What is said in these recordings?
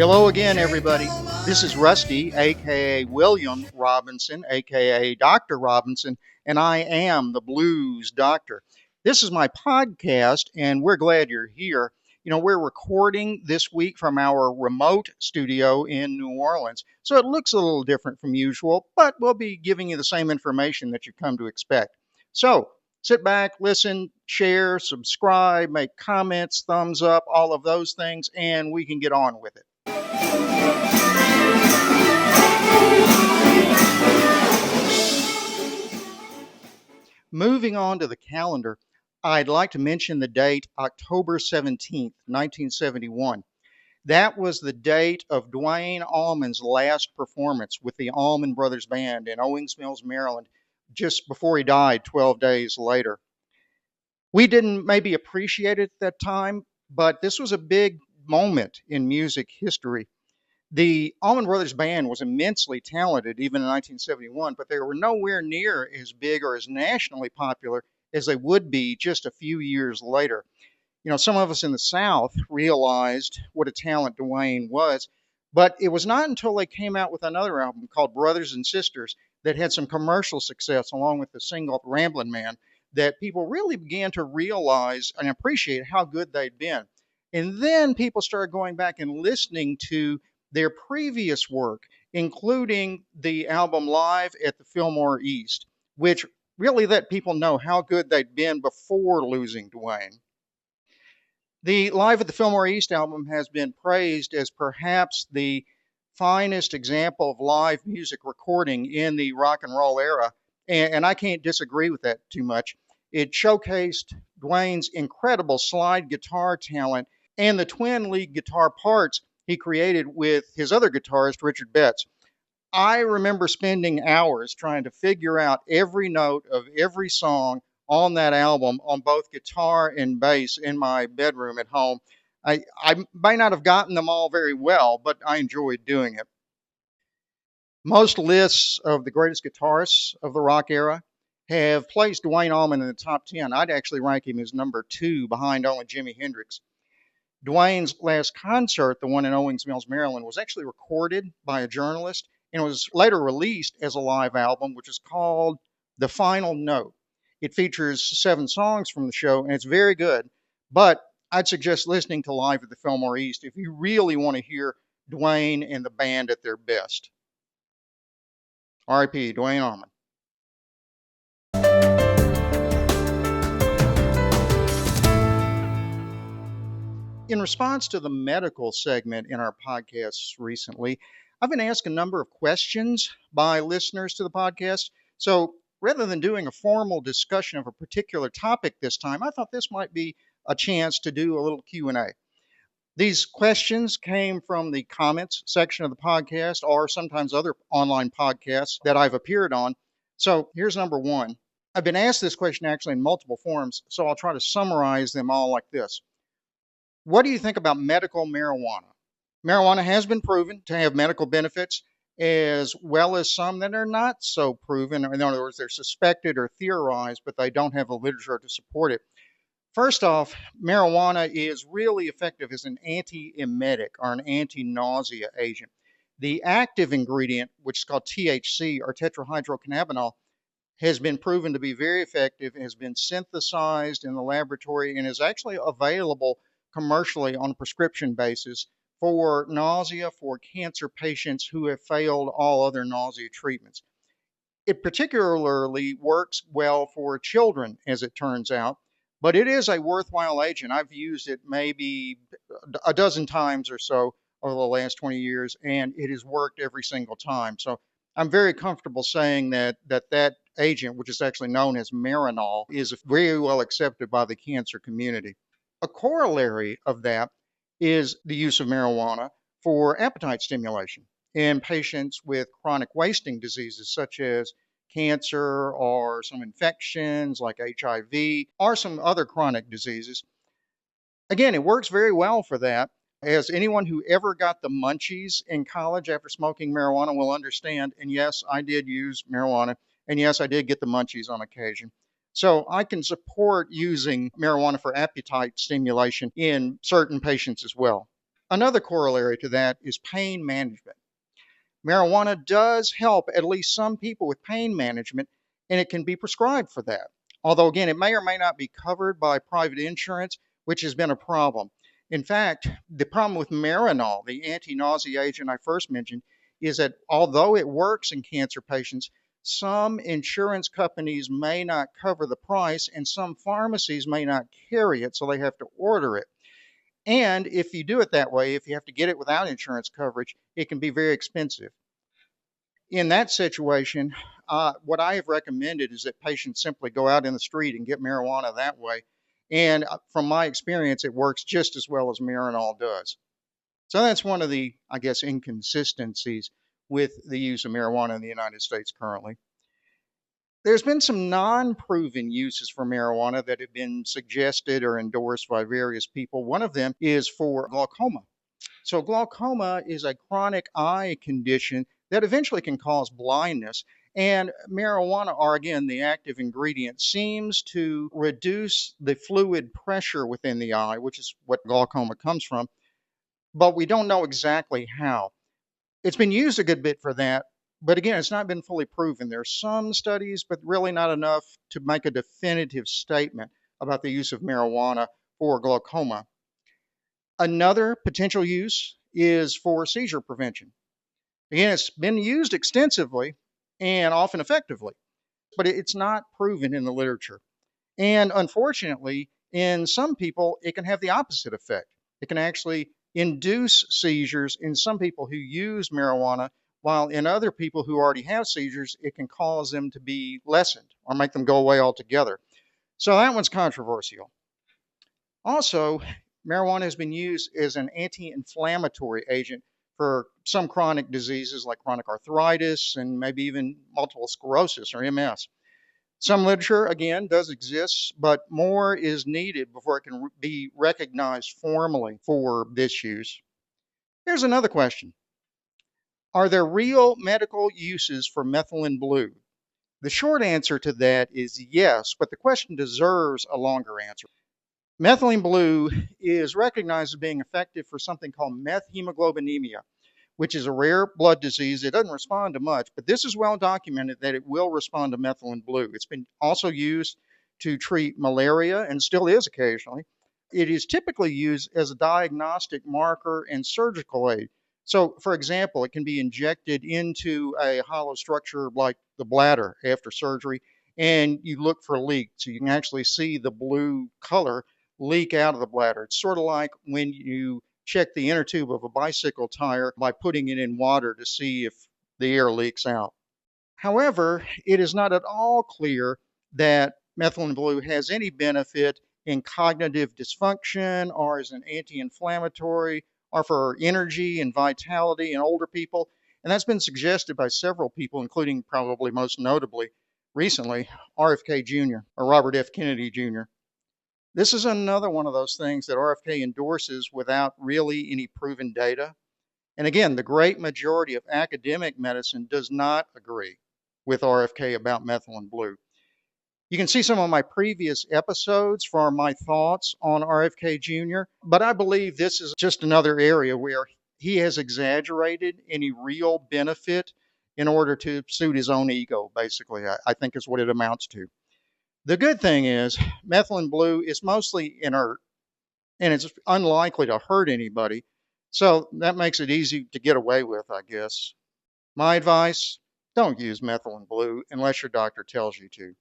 Hello again, everybody. This is Rusty, aka William Robinson, aka Dr. Robinson, and I am the Blues Doctor. This is my podcast, and we're glad you're here. We're recording this week from our remote studio in New Orleans, so it looks a little different from usual, but we'll be giving you the same information that you've come to expect. So, sit back, listen, share, subscribe, make comments, thumbs up, all of those things, and we can get on with it. Moving on to the calendar, I'd like to mention the date October 17th, 1971. That was the date of Duane Allman's last performance with the Allman Brothers Band in Owings Mills, Maryland, just before he died 12 days later. We didn't maybe appreciate it at that time, but this was a big moment in music history. The Allman Brothers Band was immensely talented even in 1971, but they were nowhere near as big or as nationally popular as they would be just a few years later. Some of us in the South realized what a talent Duane was, but it was not until they came out with another album called Brothers and Sisters that had some commercial success along with the single Ramblin' Man that people really began to realize and appreciate how good they'd been. And then people started going back and listening to their previous work, including the album Live at the Fillmore East, which really let people know how good they'd been before losing Duane. The Live at the Fillmore East album has been praised as perhaps the finest example of live music recording in the rock and roll era, and I can't disagree with that too much. It showcased Duane's incredible slide guitar talent and the twin lead guitar parts he created with his other guitarist, Richard Betts. I remember spending hours trying to figure out every note of every song on that album on both guitar and bass in my bedroom at home. I may not have gotten them all very well, but I enjoyed doing it. Most lists of the greatest guitarists of the rock era have placed Duane Allman in the top 10. I'd actually rank him as number 2 behind only Jimi Hendrix. Duane's last concert, the one in Owings Mills, Maryland, was actually recorded by a journalist and was later released as a live album, which is called The Final Note. It features 7 songs from the show, and it's very good, but I'd suggest listening to Live at the Fillmore East if you really want to hear Duane and the band at their best. R.I.P. Duane Allman. In response to the medical segment in our podcasts recently, I've been asked a number of questions by listeners to the podcast. So rather than doing a formal discussion of a particular topic this time, I thought this might be a chance to do a little Q&A. These questions came from the comments section of the podcast or sometimes other online podcasts that I've appeared on. So here's number 1. I've been asked this question actually in multiple forms, so I'll try to summarize them all like this. What do you think about medical marijuana? Marijuana has been proven to have medical benefits as well as some that are not so proven. In other words, they're suspected or theorized, but they don't have the literature to support it. First off, marijuana is really effective as an antiemetic or an anti-nausea agent. The active ingredient, which is called THC or tetrahydrocannabinol, has been proven to be very effective, has been synthesized in the laboratory, and is actually available commercially on a prescription basis for nausea for cancer patients who have failed all other nausea treatments. It particularly works well for children, as it turns out, but it is a worthwhile agent. I've used it maybe a dozen times or so over the last 20 years, and it has worked every single time. So I'm very comfortable saying that agent, which is actually known as Marinol, is very well accepted by the cancer community. A corollary of that is the use of marijuana for appetite stimulation in patients with chronic wasting diseases such as cancer or some infections like HIV or some other chronic diseases. Again, it works very well for that. As anyone who ever got the munchies in college after smoking marijuana will understand, and yes, I did use marijuana, and yes, I did get the munchies on occasion. So I can support using marijuana for appetite stimulation in certain patients as well. Another corollary to that is pain management. Marijuana does help at least some people with pain management, and it can be prescribed for that. Although, again, it may or may not be covered by private insurance, which has been a problem. In fact, the problem with Marinol, the anti-nausea agent I first mentioned, is that although it works in cancer patients, some insurance companies may not cover the price, and some pharmacies may not carry it, so they have to order it. And if you do it that way, if you have to get it without insurance coverage, it can be very expensive. In that situation, what I have recommended is that patients simply go out in the street and get marijuana that way. And from my experience, it works just as well as Marinol does. So that's one of the, I guess, inconsistencies with the use of marijuana in the United States currently. There's been some non-proven uses for marijuana that have been suggested or endorsed by various people. One of them is for glaucoma. So glaucoma is a chronic eye condition that eventually can cause blindness. And marijuana, or again, the active ingredient, seems to reduce the fluid pressure within the eye, which is what glaucoma comes from. But we don't know exactly how. It's been used a good bit for that, but again, it's not been fully proven. There are some studies, but really not enough to make a definitive statement about the use of marijuana for glaucoma. Another potential use is for seizure prevention. Again, it's been used extensively and often effectively, but it's not proven in the literature. And unfortunately, in some people, it can have the opposite effect. It can actually induce seizures in some people who use marijuana, while in other people who already have seizures, it can cause them to be lessened or make them go away altogether. So that one's controversial. Also, marijuana has been used as an anti-inflammatory agent for some chronic diseases like chronic arthritis and maybe even multiple sclerosis or MS. Some literature, again, does exist, but more is needed before it can be recognized formally for this use. Here's another question. Are there real medical uses for methylene blue? The short answer to that is yes, but the question deserves a longer answer. Methylene blue is recognized as being effective for something called methemoglobinemia, which is a rare blood disease. It doesn't respond to much, but this is well documented that it will respond to methylene blue. It's been also used to treat malaria and still is occasionally. It is typically used as a diagnostic marker and surgical aid. So, for example, it can be injected into a hollow structure like the bladder after surgery, and you look for leaks. So you can actually see the blue color leak out of the bladder. It's sort of like when you check the inner tube of a bicycle tire by putting it in water to see if the air leaks out. However, it is not at all clear that methylene blue has any benefit in cognitive dysfunction or as an anti-inflammatory or for energy and vitality in older people. And that's been suggested by several people, including probably most notably recently, RFK Jr. or Robert F. Kennedy Jr. This is another one of those things that RFK endorses without really any proven data. And again, the great majority of academic medicine does not agree with RFK about methylene blue. You can see some of my previous episodes for my thoughts on RFK Jr., but I believe this is just another area where he has exaggerated any real benefit in order to suit his own ego, basically, I think is what it amounts to. The good thing is methylene blue is mostly inert, and it's unlikely to hurt anybody, so that makes it easy to get away with, I guess. My advice, don't use methylene blue unless your doctor tells you to.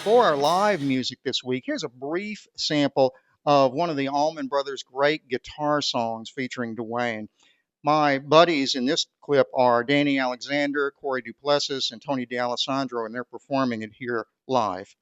For our live music this week, here's a brief sample of one of the Allman Brothers' great guitar songs featuring Duane. My buddies in this clip are Danny Alexander, Corey Duplessis, and Tony D'Alessandro, and they're performing it here live.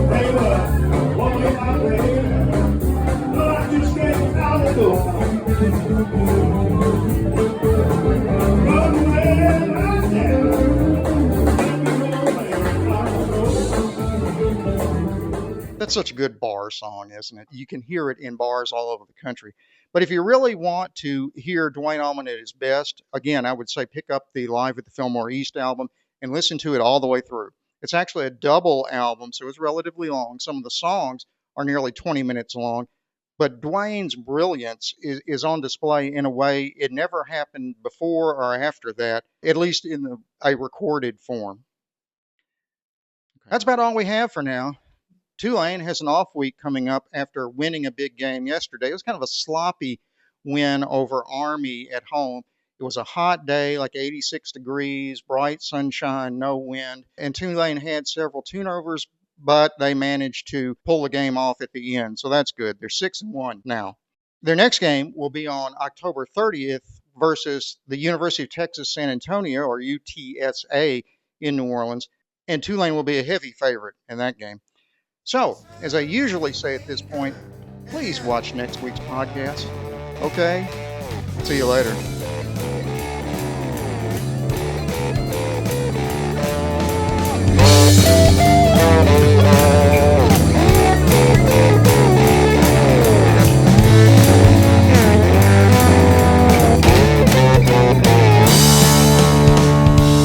Hey, That's such a good bar song, isn't it? You can hear it in bars all over the country. But if you really want to hear Duane Allman at his best, again, I would say pick up the Live at the Fillmore East album and listen to it all the way through. It's actually a double album, so it's relatively long. Some of the songs are nearly 20 minutes long, but Duane's brilliance is on display in a way it never happened before or after that, at least in a recorded form. That's about all we have for now. Tulane has an off week coming up after winning a big game yesterday. It was kind of a sloppy win over Army at home. It was a hot day, like 86 degrees, bright sunshine, no wind, and Tulane had several turnovers, but they managed to pull the game off at the end. So that's good. They're 6-1 now. Their next game will be on October 30th versus the University of Texas San Antonio, or UTSA, in New Orleans, and Tulane will be a heavy favorite in that game. So, as I usually say at this point, please watch next week's podcast. Okay? See you later.